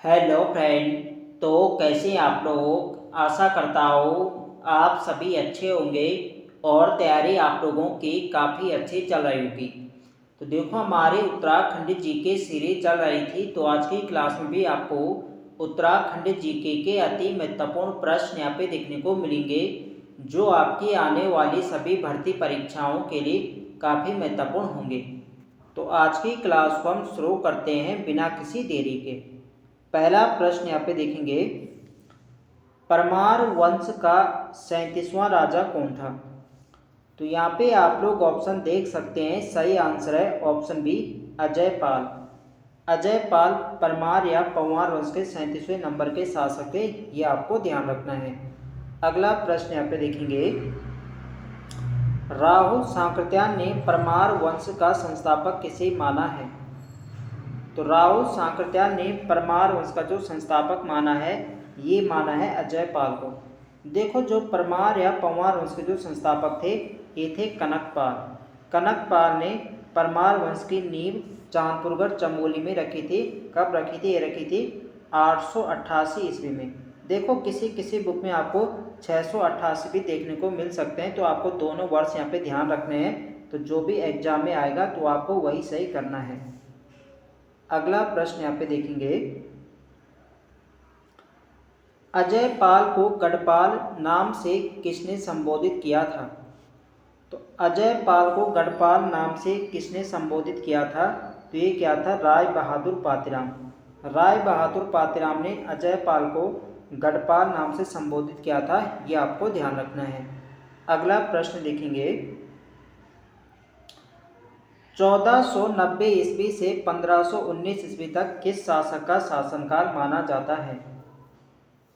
Hello friend. तो कैसे हैं आप लोग? आशा करता हूँ आप सभी अच्छे होंगे और तैयारी आप लोगों की काफ़ी अच्छी चल रही होगी। तो देखो, हमारी उत्तराखंड जीके सीरीज चल रही थी, तो आज की क्लास में भी आपको उत्तराखंड जीके के अति महत्वपूर्ण प्रश्न यहाँ पे देखने को मिलेंगे, जो आपकी आने वाली सभी भर्ती परीक्षाओं के लिए काफ़ी महत्वपूर्ण होंगे। तो आज की क्लास को हम शुरू करते हैं बिना किसी देरी के। पहला प्रश्न यहाँ पे देखेंगे, परमार वंश का 37वां राजा कौन था? तो यहाँ पे आप लोग ऑप्शन देख सकते हैं। सही आंसर है ऑप्शन बी, अजय पाल। अजय पाल परमार या पंवार वंश के 37वें नंबर के शासक थे, ये आपको ध्यान रखना है। अगला प्रश्न यहाँ पे देखेंगे, राहुल सांकृत्यायन ने परमार वंश का संस्थापक किसे माना है? तो राहुल सांकृत्यायन ने परमार वंश का जो संस्थापक माना है, ये माना है अजय पाल को। देखो, जो परमार या पंवार वंश के जो संस्थापक थे, ये थे कनकपाल। कनकपाल ने परमार वंश की नींव चांदपुरगढ़ चमोली में रखी थी। कब रखी थी? ये रखी थी 888 ईस्वी में। देखो, किसी किसी बुक में आपको 688 भी देखने को मिल सकते हैं, तो आपको दोनों वर्ष यहाँ पे ध्यान रखने हैं। तो जो भी एग्जाम में आएगा तो आपको वही सही करना है। अगला प्रश्न यहाँ पे देखेंगे, अजय पाल को गढ़पाल नाम से किसने संबोधित किया था? तो अजय पाल को गढ़पाल नाम से किसने संबोधित किया था? तो ये क्या था? राय बहादुर पातीराम। राय बहादुर पातीराम ने अजय पाल को गढ़पाल नाम से संबोधित किया था, ये आपको ध्यान रखना है। अगला प्रश्न देखेंगे, 1490 ईस्वी से 1519 ईस्वी तक किस शासक का शासनकाल माना जाता है?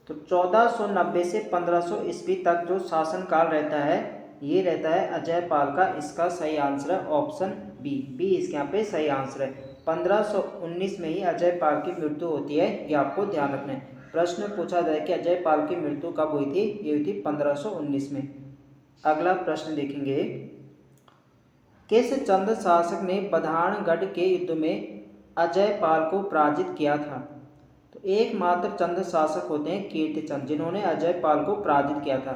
तो 1490 से 1500 ईस्वी तक जो शासनकाल रहता है, ये रहता है अजय पाल का। इसका सही आंसर है ऑप्शन बी। बी इसके यहाँ पे सही आंसर है। 1519 में ही अजय पाल की मृत्यु होती है, ये आपको ध्यान रखना है। प्रश्न पूछा जाए कि अजय पाल की मृत्यु कब हुई थी? ये हुई थी 1519 में। अगला प्रश्न देखेंगे, किस चंद शासक ने बधानगढ़ के युद्ध में अजय पाल को पराजित किया था? तो एकमात्र चंद शासक होते हैं कीर्तिचंद, जिन्होंने अजय पाल को पराजित किया था।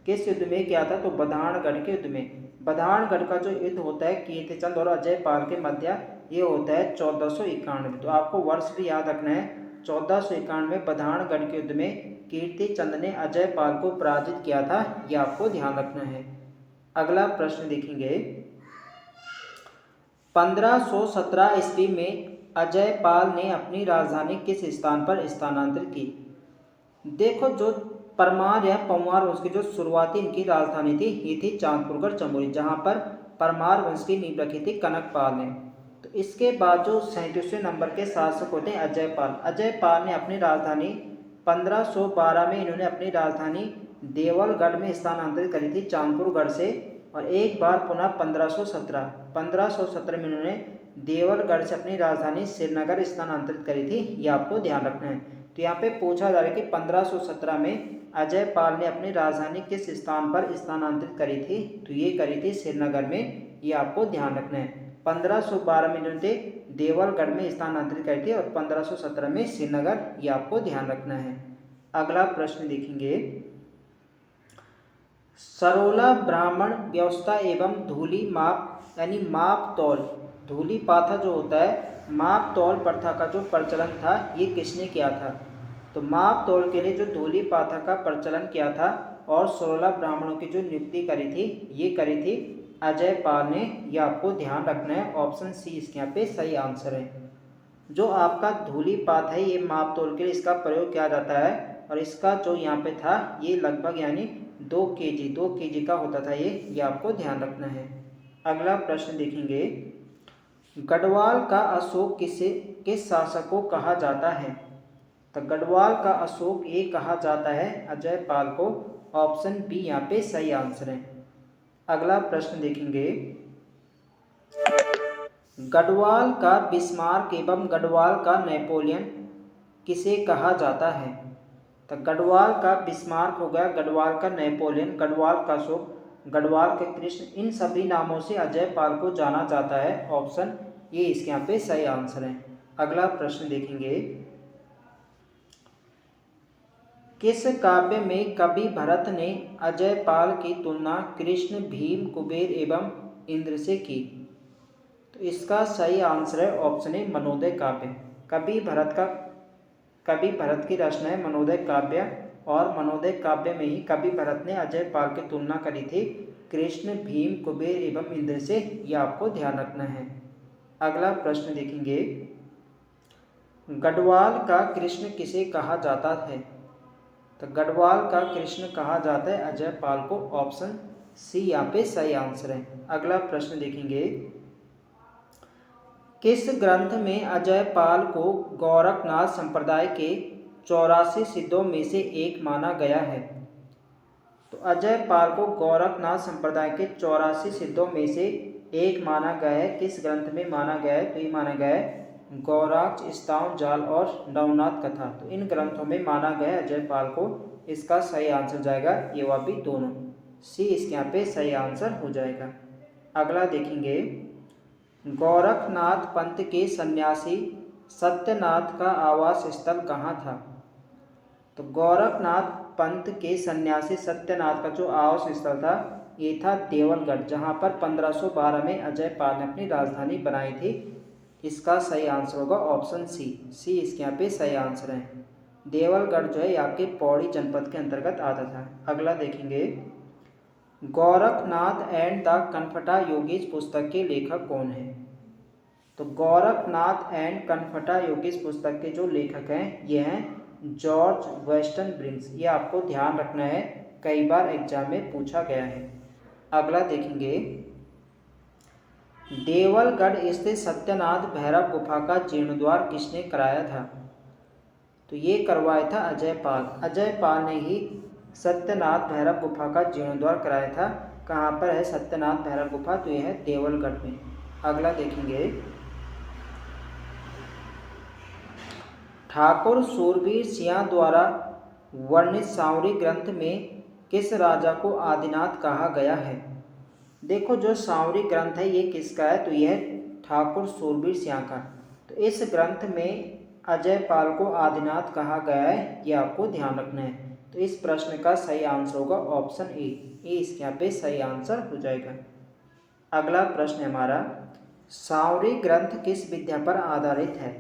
किस युद्ध में किया था? तो बधानगढ़ के युद्ध में। बधानगढ़ का जो युद्ध होता है कीर्तिचंद और अजय पाल के मध्य, ये होता है 1491। तो आपको वर्ष भी याद रखना है। 1491 में बधानगढ़ के युद्ध में कीर्तिचंद ने अजय पाल को पराजित किया था, ये आपको ध्यान रखना है। अगला प्रश्न देखेंगे, 1517 ईस्वी में अजय पाल ने अपनी राजधानी किस स्थान पर स्थानांतरित की? देखो, जो परमार या पंवार वंश की जो शुरुआती इनकी राजधानी थी, ये थी चांदपुरगढ़ चमोली, जहाँ पर परमार वंश की नींव रखी थी कनकपाल ने। तो इसके बाद जो 37वें नंबर के शासक होते हैं अजय पाल। अजय पाल ने अपनी राजधानी 1512 में इन्होंने अपनी राजधानी देवलगढ़ में स्थानांतरित करी थी चांदपुरगढ़ से, और एक बार पुनः 1517 में इन्होंने देवलगढ़ से अपनी राजधानी श्रीनगर स्थानांतरित करी थी, ये आपको ध्यान रखना है। तो यहाँ पे पूछा जा रहा है कि 1517 में अजय पाल ने अपनी राजधानी किस स्थान पर स्थानांतरित करी थी? तो ये करी थी श्रीनगर में, ये आपको ध्यान रखना है। 1512 में इन्होंने देवलगढ़ में स्थानांतरित करी थी और 1517 में श्रीनगर, ये आपको ध्यान रखना है। अगला प्रश्न देखेंगे, सरोला ब्राह्मण व्यवस्था एवं धूलि माप यानी माप तौल, धूलि पाथा जो होता है, माप तौल प्रथा का जो प्रचलन था, ये किसने किया था? तो माप तौल के लिए जो धूलि पाथा का प्रचलन किया था और 16 ब्राह्मणों की जो नियुक्ति करी थी, ये करी थी अजय पाल ने, ये आपको ध्यान रखना है। ऑप्शन सी इसके यहाँ पे सही आंसर है। जो आपका धूलि पात है, ये माप तौल के लिए इसका प्रयोग किया जाता है, और इसका जो यहाँ पे था, ये लगभग यानी 2 केजी का होता था ये आपको ध्यान रखना है। अगला प्रश्न देखेंगे, गढ़वाल का अशोक किस शासक को कहा जाता है? तो गढ़वाल का अशोक ये कहा जाता है अजय पाल को। ऑप्शन बी यहाँ पे सही आंसर है। अगला प्रश्न देखेंगे, गढ़वाल का बिस्मार्क एवं गढ़वाल का नेपोलियन किसे कहा जाता है? तो गढ़वाल का बिस्मार्क हो गया, गढ़वाल का नेपोलियन, गढ़वाल का अशोक, गढ़वाल के कृष्ण, इन सभी नामों से अजय पाल को जाना जाता है। ऑप्शन ये इसके यहाँ पे सही आंसर है। अगला प्रश्न देखेंगे, किस काव्य में कवि भरत ने अजयपाल की तुलना कृष्ण, भीम, कुबेर एवं इंद्र से की? तो इसका सही आंसर है ऑप्शन ए मनोदय काव्य। कवि भरत की रचना है मनोदय काव्य, और मनोदय काव्य में ही कवि भरत ने अजयपाल की तुलना करी थी कृष्ण, भीम, कुबेर एवं इंद्र से। यह आपको ध्यान रखना है। अगला प्रश्न देखेंगे, गढ़वाल का कृष्ण किसे कहा जाता है? तो गढ़वाल का कृष्ण कहा जाता है अजयपाल को। ऑप्शन सी यहाँ पे सही आंसर है। अगला प्रश्न देखेंगे, किस ग्रंथ में अजयपाल को गोरखनाथ संप्रदाय के 84 सिद्धों में से एक माना गया है? तो अजयपाल को गोरखनाथ संप्रदाय के 84 सिद्धों में से एक माना गया है। किस ग्रंथ में माना गया है? तो ये माना गया है गौराक्ष, स्तवन जाल और नवनाथ कथा। तो इन ग्रंथों में माना गया है अजयपाल को। इसका सही आंसर जाएगा ये वह भी दोनों, सी इसके यहाँ पे सही आंसर हो जाएगा। अगला देखेंगे, गोरखनाथ पंथ के सन्यासी सत्यनाथ का आवास स्थल कहाँ था? तो गोरखनाथ पंथ के सन्यासी सत्यनाथ का जो आवास स्थल था ये था देवलगढ़, जहाँ पर 1512 में अजयपाल ने अपनी राजधानी बनाई थी। इसका सही आंसर होगा ऑप्शन सी इसके यहाँ पे सही आंसर है। देवलगढ़ जो है आपके पौड़ी जनपद के अंतर्गत आता था। अगला देखेंगे, गोरखनाथ एंड द कनफटा योगीज पुस्तक के लेखक कौन है? तो गोरखनाथ एंड कनफटा योगीज पुस्तक के जो लेखक हैं ये हैं जॉर्ज वेस्टन ब्रिंग्स। ये आपको ध्यान रखना है, कई बार एग्जाम में पूछा गया है। अगला देखेंगे, देवलगढ़ स्थित सत्यनाथ भैरव गुफा का जीर्णोद्धार किसने कराया था? तो ये करवाया था अजयपाल। अजयपाल ने ही सत्यनाथ भैरव गुफा का जीर्णोद्धार कराया था। कहाँ पर है सत्यनाथ भैरव गुफा? तो यह है देवलगढ़ में। अगला देखेंगे, ठाकुर सूरवीर सिंह द्वारा वर्णित सांवरी ग्रंथ में किस राजा को आदिनाथ कहा गया है? देखो जो सांवरी ग्रंथ है ये किसका है? तो यह ठाकुर सूरवीर सिंह का। तो इस ग्रंथ में अजयपाल को आदिनाथ कहा गया है, ये आपको ध्यान रखना है। तो इस प्रश्न का सही आंसर होगा ऑप्शन ए इसके यहाँ पे सही आंसर हो जाएगा। अगला प्रश्न हमारा, सांवरी ग्रंथ किस विद्या पर आधारित है?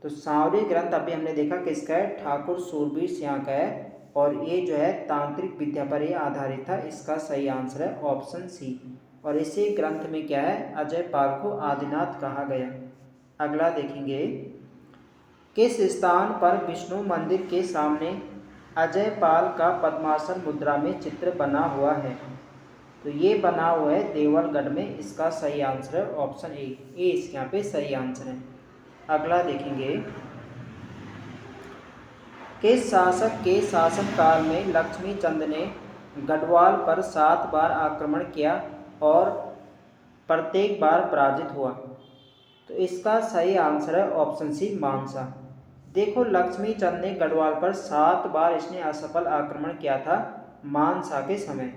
तो सांवरी ग्रंथ अभी हमने देखा किसका है? ठाकुर सूरवीर सिंह का है, और ये जो है तांत्रिक विद्या पर ये आधारित था। इसका सही आंसर है ऑप्शन सी। और इसी ग्रंथ में क्या है? अजयपाल को आदिनाथ कहा गया। अगला देखेंगे, किस स्थान पर विष्णु मंदिर के सामने अजयपाल का पद्मासन मुद्रा में चित्र बना हुआ है? तो ये बना हुआ है देवलगढ़ में। इसका सही आंसर है ऑप्शन ए इसके यहाँ पे सही आंसर है। अगला देखेंगे, किस शासक के शासनकाल में लक्ष्मी चंद ने गढ़वाल पर 7 बार आक्रमण किया और प्रत्येक बार पराजित हुआ? तो इसका सही आंसर है ऑप्शन सी मानसा। देखो लक्ष्मी चंद ने गढ़वाल पर 7 बार इसने असफल आक्रमण किया था मानसा के समय,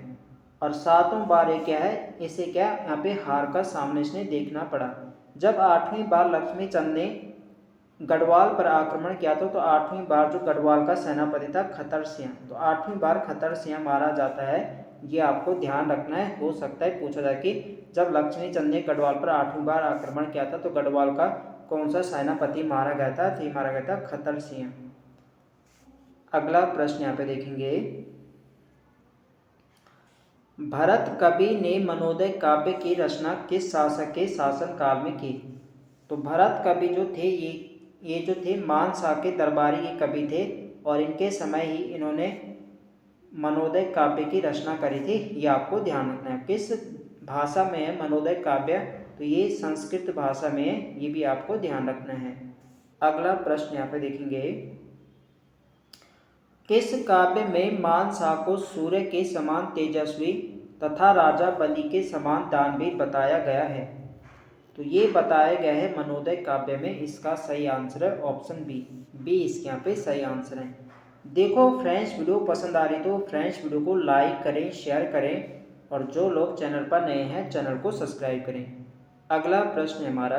और 7वां बार ये क्या है, इसे क्या यहाँ पे हार का सामने इसने देखना पड़ा। जब 8वीं बार लक्ष्मी चंद ने गढ़वाल पर आक्रमण किया था तो 8वीं बार जो गढ़वाल का सेनापति था खतर सिंह, तो 8वीं बार खतर सिंह मारा जाता है। ये आपको ध्यान रखना है। हो सकता है पूछा जाए कि जब लक्ष्मी चंद ने गढ़वाल पर 8वीं बार आक्रमण किया था तो गढ़वाल का कौन सा सेनापति मारा गया था? तो मारा गया था खतर सिंह। अगला प्रश्न यहाँ पे देखेंगे, भरत कवि ने मनोदय काव्य की रचना किस शासक के शासनकाल में की? तो भरत कवि जो थे ये जो थे मानसा के दरबारी ये कवि थे, और इनके समय ही इन्होंने मनोदय काव्य की रचना करी थी। ये आपको ध्यान रखना है। किस भाषा में है मनोदय काव्य? तो ये संस्कृत भाषा में है, ये भी आपको ध्यान रखना है। अगला प्रश्न यहाँ पे देखेंगे, किस काव्य में मानसा को सूर्य के समान तेजस्वी तथा राजा बलि के समान दानवीर बताया गया है? तो ये बताया गया है मनोदय काव्य में। इसका सही आंसर है ऑप्शन बी इसके यहाँ पे सही आंसर है। देखो फ्रेंड्स, वीडियो पसंद आ रही तो फ्रेंड्स वीडियो को लाइक करें, शेयर करें, और जो लोग चैनल पर नए हैं चैनल को सब्सक्राइब करें। अगला प्रश्न है हमारा,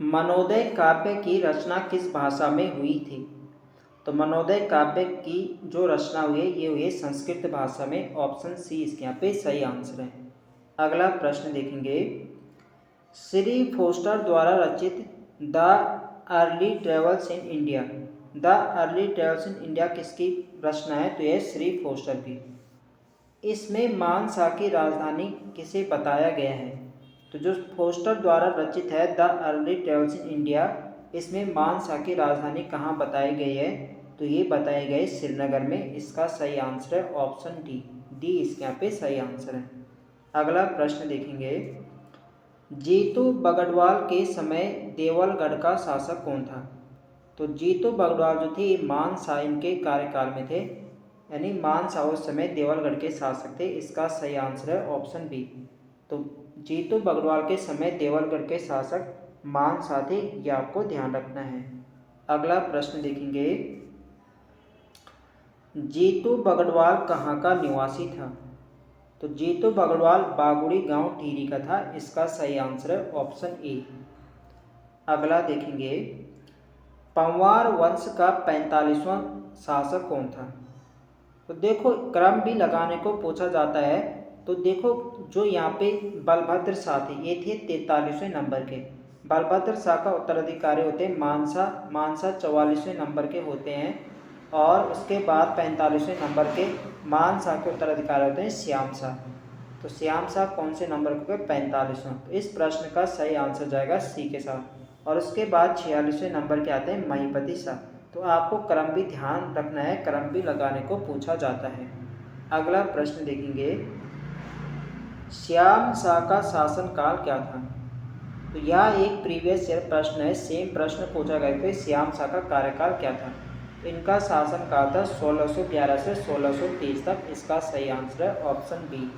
मनोदय काव्य की रचना किस भाषा में हुई थी? तो मनोदय काव्य की जो रचना हुई है ये हुई है संस्कृत भाषा में। ऑप्शन सी इसके यहाँ पे सही आंसर है। अगला प्रश्न देखेंगे, श्री फोस्टर द्वारा रचित the early travels in India, the early travels in India किसकी रचना है? तो यह श्री फोस्टर की। इसमें मानसा की राजधानी किसे बताया गया है? तो जो फोस्टर द्वारा रचित है the early travels in India, इसमें मानसा की राजधानी कहाँ बताई गई है? तो ये बताई गई श्रीनगर में। इसका सही आंसर है ऑप्शन डी, डी इसके यहाँ पे सही आंसर है। अगला प्रश्न देखेंगे, जीतू बगड़वाल के समय देवलगढ़ का शासक कौन था? तो जीतू बगड़वाल जो थे मानसा इनके कार्यकाल में थे, यानी मानसा उस समय देवलगढ़ के शासक थे। इसका सही आंसर है ऑप्शन बी। तो जीतू बगड़वाल के समय देवलगढ़ के शासक मानसा थे, ये आपको ध्यान रखना है। अगला प्रश्न देखेंगे, जीतू बगड़वाल कहाँ का निवासी था? तो जीतू बगड़वाल बागुड़ी गांव टिहरी का था। इसका सही आंसर है ऑप्शन ए। अगला देखेंगे, पंवार वंश का 45वां शासक कौन था? तो देखो क्रम भी लगाने को पूछा जाता है। तो देखो जो यहाँ पे बलभद्र शाह थे ये थे 43वें नंबर के। बलभद्र शाह का उत्तराधिकारी होते हैं मानसा, मानसा 44वें नंबर के होते हैं। और उसके बाद 45वें नंबर के मानसा के उत्तराधिकारी होते हैं श्याम शाह। तो श्याम शाह कौन से नंबर के? 45वां। तो इस प्रश्न का सही आंसर जाएगा सी के साथ। और उसके बाद 46वें नंबर के आते हैं महीपति शाह। तो आपको क्रम भी ध्यान रखना है, क्रम भी लगाने को पूछा जाता है। अगला प्रश्न देखेंगे, श्याम शाह का शासनकाल क्या था? तो यह एक प्रीवियस ईयर प्रश्न है, सेम प्रश्न पूछा गया कि श्याम शाह का कार्यकाल क्या था? इनका शासनकाल था 1611 से 1630 तक। इसका सही आंसर है ऑप्शन बी,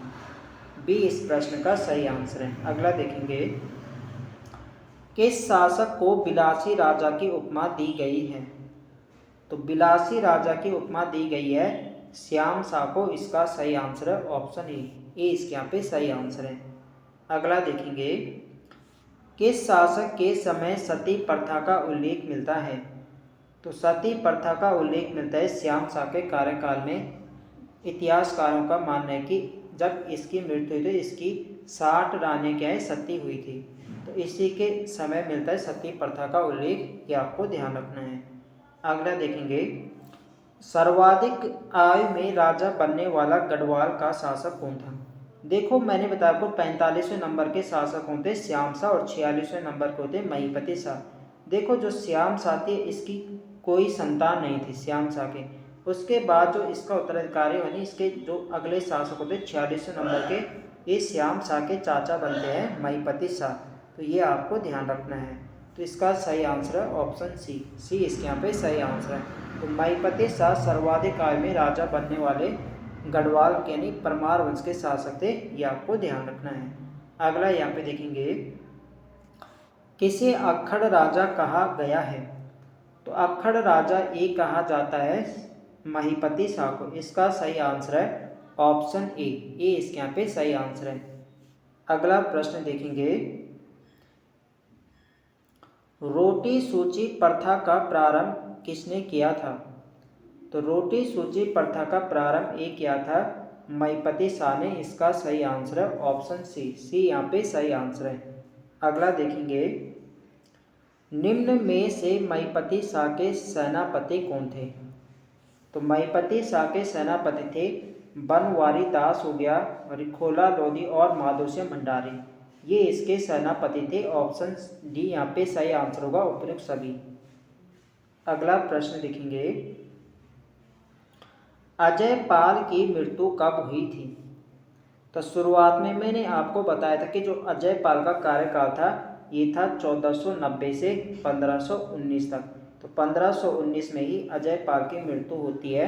बी इस प्रश्न का सही आंसर है। अगला देखेंगे, किस शासक को बिलासी राजा की उपमा दी गई है? तो बिलासी राजा की उपमा दी गई है श्याम शाह को। इसका सही आंसर है ऑप्शन ए इसके यहाँ पे सही आंसर है। अगला देखेंगे, किस शासक के समय सती प्रथा का उल्लेख मिलता है? तो सती प्रथा का उल्लेख मिलता है श्याम शाह के कार्यकाल में। इतिहासकारों का मानना है कि जब इसकी मृत्यु हुई तो इसकी 60 रानी क्या है सती हुई थी। तो इसी के समय मिलता है सती प्रथा का उल्लेख, ये आपको ध्यान रखना है। अगला देखेंगे, सर्वाधिक आयु में राजा बनने वाला गढ़वाल का शासक कौन था? देखो मैंने बताया आपको 45वें नंबर के शासक होते हैं श्याम शाह और 46वें नंबर के होते हैं महीपति शाह। देखो जो श्याम शाह थे इसकी कोई संतान नहीं थी श्याम शाह के। उसके बाद जो इसका उत्तराधिकारी यानी इसके जो अगले शासक होते 46वें नंबर के, ये श्याम शाह के चाचा बनते हैं महीपति शाह। तो ये आपको ध्यान रखना है। तो इसका सही आंसर है ऑप्शन सी, सी इसके यहाँ पे सही आंसर है। तो महीपति शाह सर्वाधिक आयु में राजा बनने वाले गढ़वाल यानी परमार वंश के शासक थे, ये आपको ध्यान रखना है। अगला यहाँ पे देखेंगे, किसे अक्खड़ राजा कहा गया है? तो अक्खड़ राजा ये कहा जाता है महीपति शाह को। इसका सही आंसर है ऑप्शन ए इसके यहाँ पे सही आंसर है। अगला प्रश्न देखेंगे, रोटी सूची प्रथा का प्रारंभ किसने किया था? तो रोटी सूची प्रथा का प्रारंभ ये किया था महीपति शाह ने। इसका सही आंसर है ऑप्शन सी यहाँ पे सही आंसर है। अगला देखेंगे, निम्न में से महीपति शाह के सेनापति कौन थे? तो महीपति शाह के सेनापति थे बनवारी दास हो गया, रिखोला लोधी और माधोश्याम भंडारी, ये इसके सेनापति थे। ऑप्शन डी यहाँ पे सही आंसर होगा उपयुक्त सभी। अगला प्रश्न देखेंगे, अजय पाल की मृत्यु कब हुई थी? तो शुरुआत में मैंने आपको बताया था कि जो अजय पाल का कार्यकाल था ये था 1490 से 1519 तक। तो 1519 में ही अजय पाल की मृत्यु होती है।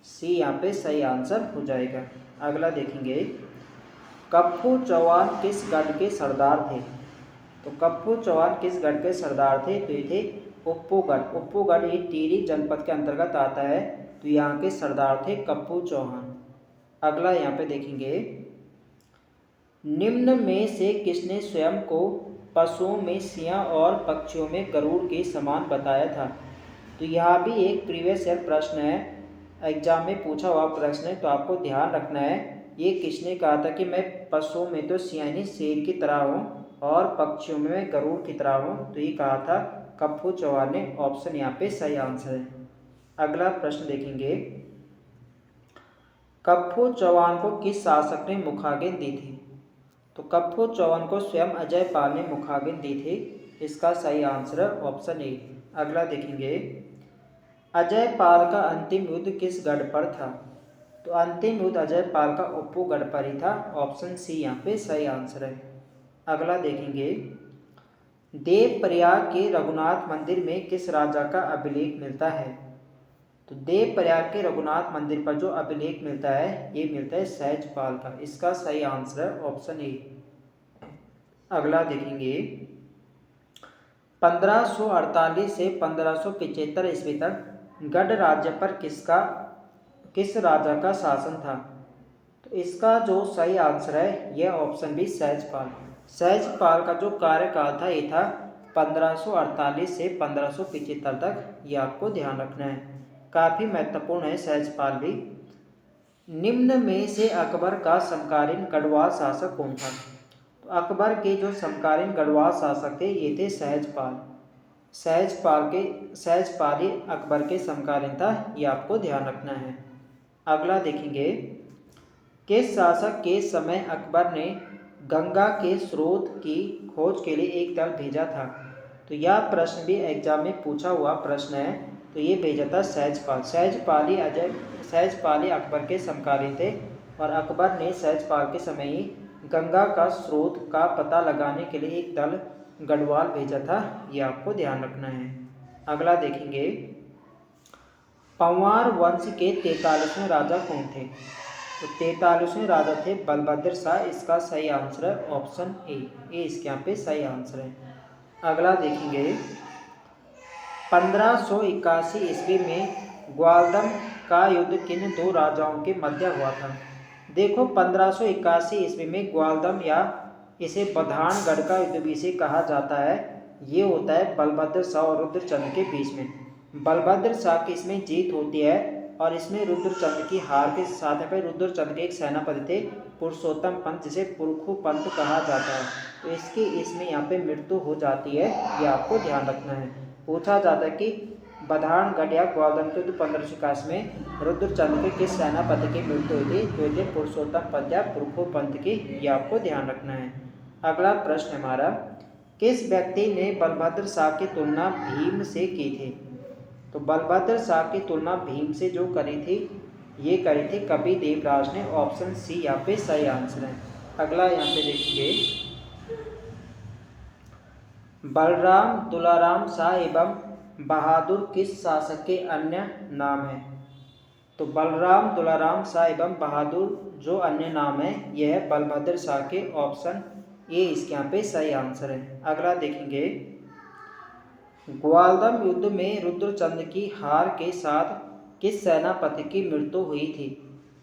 सी यहाँ पे सही आंसर हो जाएगा। अगला देखेंगे, कप्पू चौहान किस गढ़ के सरदार थे? तो कप्पू चौहान किस गढ़ के सरदार थे? तो ये थे उप्पूगढ़। उप्पूगढ़ ये टिहरी जनपद के अंतर्गत आता है। तो यहाँ के सरदार थे कप्पू चौहान। अगला यहाँ पे देखेंगे, निम्न में से किसने स्वयं को पशुओं में सिंह और पक्षियों में गरुड़ के समान बताया था? तो यहाँ भी एक प्रीवियस ईयर प्रश्न है, एग्जाम में पूछा हुआ प्रश्न है, तो आपको ध्यान रखना है। ये किसने कहा था कि मैं पशुओं में तो यानी शेर की तरह हूँ और पक्षियों में मैं गरुड़ की तरह हूँ, तो ये कहा था कप्पू चौहान ने। ऑप्शन यहाँ पे सही आंसर है। अगला प्रश्न देखेंगे, कप्पू चौहान को किस शासक ने मुखाग्नि दी थी? तो कप्पू चौहान को स्वयं अजय पाल ने मुखाग्नि दी थी। इसका सही आंसर है ऑप्शन ए। अगला देखेंगे, अजय पाल का अंतिम युद्ध किस गढ़ पर था? तो अंतिम युद्ध अजय पाल का उप्पूगढ़ पर ही था। ऑप्शन सी यहाँ पे सही आंसर है। अगला देखेंगे, देवप्रयाग के रघुनाथ मंदिर में किस राजा का अभिलेख मिलता है? तो देवप्रयाग के रघुनाथ मंदिर पर जो अभिलेख मिलता है, ये मिलता है सहजपाल का। इसका सही आंसर है ऑप्शन ए। अगला देखेंगे, 1548 से 1575 ईस्वी तक गढ़ राज्य पर किस राजा का शासन था? तो इसका जो सही आंसर है यह ऑप्शन बी सहजपाल। सहजपाल का जो कार्यकाल था ये था 1548 से 1575 तक। ये आपको ध्यान रखना है, काफ़ी महत्वपूर्ण है सहजपाल भी। निम्न में से अकबर का समकालीन गढ़वाल शासक कौन था? तो अकबर के जो समकालीन गढ़वाल शासक थे ये थे सहजपाल। सहजपाल ही अकबर के समकालीन था, ये आपको ध्यान रखना है। अगला देखेंगे, किस शासक के समय अकबर ने गंगा के स्रोत की खोज के लिए एक दल भेजा था? तो यह प्रश्न भी एग्जाम में पूछा हुआ प्रश्न है, तो ये भेजा था सहजपाल। सहजपाल ही अकबर के समकालीन थे और अकबर ने सहजपाल के समय ही गंगा का स्रोत का पता लगाने के लिए एक दल गढ़वाल भेजा था। ये आपको ध्यान रखना है। अगला देखेंगे, पंवार वंश के 43वें राजा कौन थे? तो 43वें राजा थे बलभद्र शाह। इसका सही आंसर है ऑप्शन ए। इसके यहाँ पे सही आंसर है। अगला देखेंगे, 1581 ईस्वी में ग्वालदम का युद्ध किन दो राजाओं के मध्य हुआ था? देखो, 1581 ईस्वी में ग्वालदम या इसे बधानगढ़ का युद्ध भी इसे कहा जाता है, ये होता है बलभद्र शाह और रुद्रचंद के बीच में। बलभद्र शाह की इसमें जीत होती है और इसमें रुद्रचंद की हार के साथ में रुद्रचंद के एक सेनापति थे पुरुषोत्तम पंत, जिसे पुरखू पंत कहा जाता है, तो इसकी इसमें यहाँ पे मृत्यु हो जाती है। ये आपको ध्यान रखना है। पूछा जाता है कि बधानगढ़ या ग्वालदम के युद्ध 1581 में रुद्रचंद के किस सेनापति की मृत्यु हुई थी? तो ये पुरुषोत्तम पंत या पुरखू पंत की। ये आपको ध्यान रखना है। अगला प्रश्न हमारा, किस व्यक्ति ने बलभद्र शाह की तुलना भीम से की थी? तो बलभद्र शाह की तुलना भीम से जो करी थी, ये करी थी कवि देवराज ने। ऑप्शन सी यहाँ पे सही आंसर है। अगला यहाँ पे देखेंगे, बलराम दुलाराम शाह एवं बहादुर किस शासक के अन्य नाम हैं? तो बलराम दुलाराम शाह एवं बहादुर जो अन्य नाम है यह है बलभद्र शाह के। ऑप्शन ए इसके यहाँ पे सही आंसर है। अगला देखेंगे, ग्वालदम युद्ध में रुद्रचंद की हार के साथ किस सेनापति की मृत्यु हुई थी?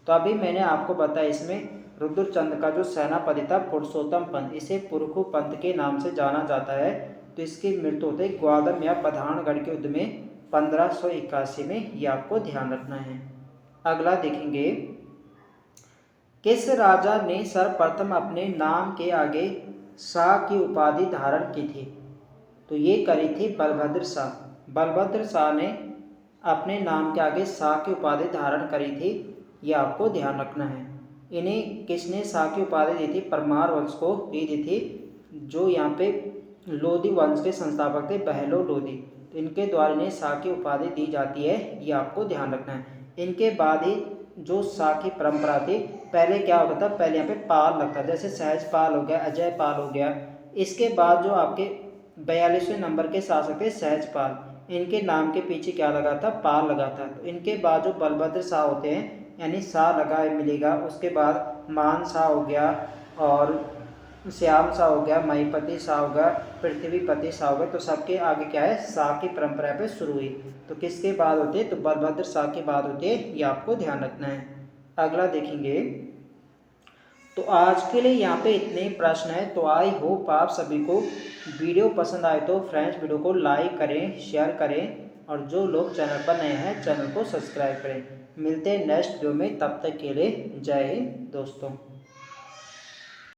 तो अभी मैंने आपको बताया, इसमें रुद्रचंद का जो सेनापति था पुरुषोत्तम पंत, इसे पुरखू पंत के नाम से जाना जाता है, तो इसकी मृत्यु होती है ग्वालदम या बधानगढ़ के युद्ध में 1581 में। ये आपको ध्यान रखना है। अगला देखेंगे, किस राजा ने सर्वप्रथम अपने नाम के आगे शाह की उपाधि धारण की थी? तो ये करी थी बलभद्र शाह। बलभद्र शाह ने अपने नाम के आगे शाह की उपाधि धारण करी थी। ये आपको ध्यान रखना है। इन्हें किसने शाह की उपाधि दी थी? परमार वंश को दी थी, जो यहाँ पे लोधी वंश के संस्थापक थे बहलो लोधी, तो इनके द्वारा इन्हें शाह की उपाधि दी जाती है। ये आपको ध्यान रखना है। इनके बाद ही जो शाह की परंपरा थी, पहले क्या होता था, पहले यहाँ पे पाल लगता, जैसे सहजपाल हो गया, अजय पाल हो गया। इसके बाद जो आपके 42वें नंबर के शासक थे सहजपाल, इनके नाम के पीछे क्या लगा था? पाल लगा था। तो इनके बाद जो बलभद्र शाह होते हैं, यानी शाह लगा मिलेगा। उसके बाद मान शाह हो गया और श्याम शाह हो गया, महीपति शाह हो गया, पृथ्वीपति शाह हो गया। तो सबके आगे क्या है? शाह की परंपरा पे शुरू हुई। तो किसके बाद होते हैं? तो बलभद्र शाह के बाद होते हैं। ये आपको ध्यान रखना है। अगला देखेंगे, तो आज के लिए यहाँ पे इतने प्रश्न है। तो आई होप आप सभी को वीडियो पसंद आए तो फ्रेंड्स वीडियो को लाइक करें, शेयर करें और जो लोग चैनल पर नए हैं चैनल को सब्सक्राइब करें। मिलते हैं नेक्स्ट वीडियो में, तब तक के लिए जय हिंद दोस्तों।